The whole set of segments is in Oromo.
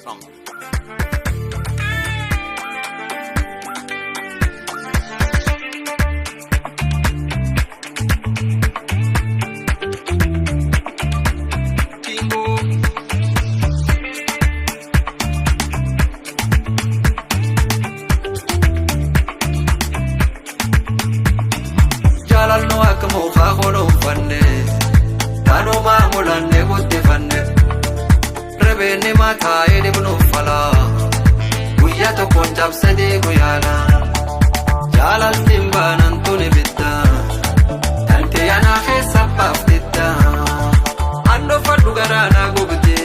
song. Jalalno akmo khagolo fanne Tano mamulan ne botte fanne Rebe ne mata ede bunu fala Guya to konjab sade guyala Jalal timbanan tune bitta Tante yana khesa paftitta Ando fatu garana gubde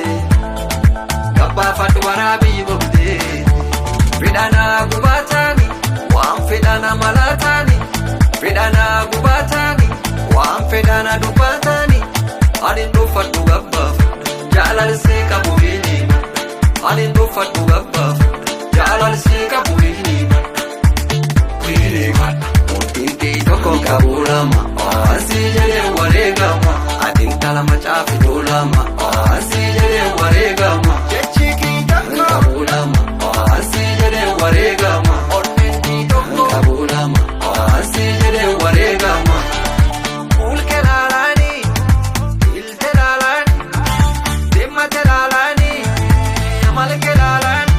Kabba fatu warabi gubde Fidana gubatani Wam fidana malatani Fedana gubatani, waan fedana dubatani. Anin dufadhu gabbaf, jaalal see qabu hiniima. Anin dufadhu gabbaf, jaalal see qabu hiniima. Murtiin kee tokko qabu lama, asii jedhee wareegama. Atiin tala macaafi tuulama, asii jedhee wareegama. Jechi kee tokko qabu lama, asii jedhee wareegama. Onneen kee tokko qabu lama. Asii jedhee wareegama. Ulke laalani, ilte laalani, deemate laalani, amalke laalani.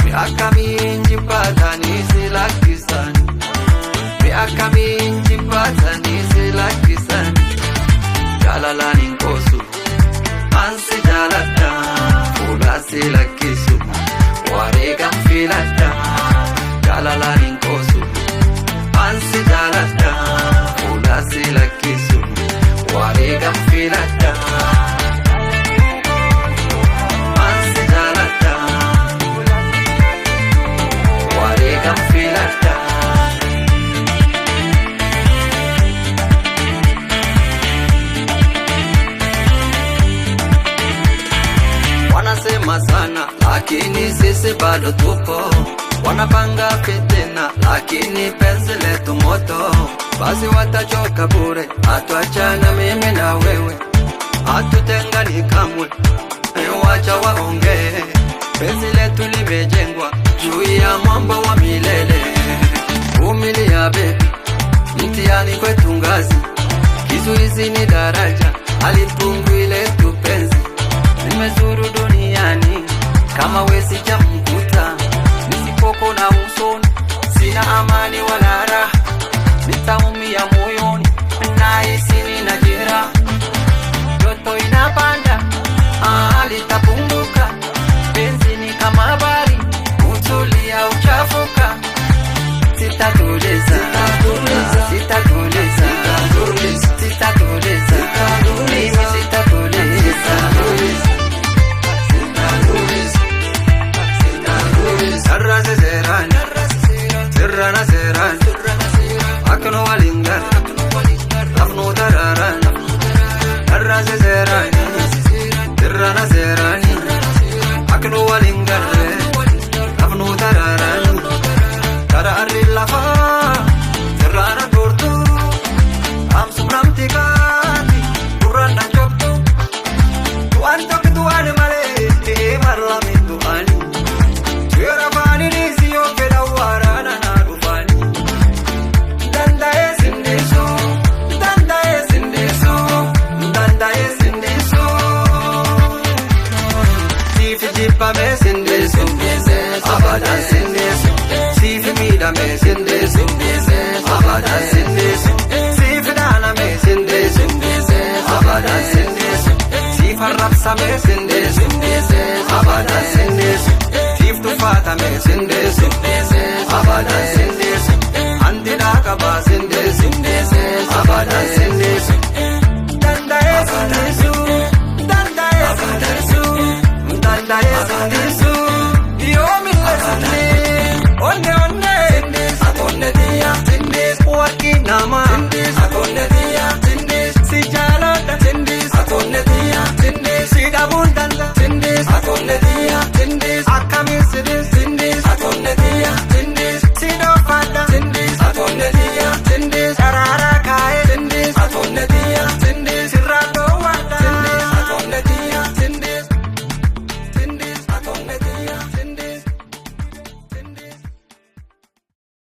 Fi akkamiin jibbaatanii si lakkisan. Fi akkamiin jibbaatanii si lakkisan. Jaalalaan hin qoosu, ansi jaaladha. Fuula si lakkisu, wareegan filadha. Jaalalaan hin qoosu. Ansi jaaladha, fuula si lakkisu, wareegan filadha. Ansi jaaladha, wareegan filadha. Wanasema sana, lakini sisi bado tupo. Wanapanga fitina, lakini penzi letu moto. Basi watachoka bure, hatuachana mimi na wewe. Hatutengani kamwe, wacha waongee. Penzi letu limejengwa juu ya mwamba wa milele. Vumilia baby, mtihani kwetu ngazi. Kizuizi ni daraja, halipungui letu penzi. Nimezuru duniani, kama we sijamkuta. Nisipoko na usoni, sina amani wala raha. Nitaumia moyoni, nahisi nina jeraha. Joto inapanda, litapunguka. Penzi ni kama bahari, kutulia uchafuka. Sitatuliza, sitatuliza, sitatuliza, mimi sitatuliza. Sarra se serani, sirrana serani. Akno walingan, lafno dararan. Sarra se serani, sirrana serani. Akno walingan, lafno dararan. Dararri lafa, sirrana tortu. Amsum namti kaati, durana choktu. Tuan tok tuan male, marlamin tuani. Yera bani nisi yo keda warana na rufani. Danda es indeso, danda es indeso, danda es indeso. Sifi jipa me sindeso, abada sindeso. Sifi mida me sindeso, abada sindeso. Sifi dana me sindeso, abada sindeso. Sifa rapsa me sindeso, abada sindeso. Fata me sindesu, abada sindesu. Antida kaba sindesu, abada sindesu.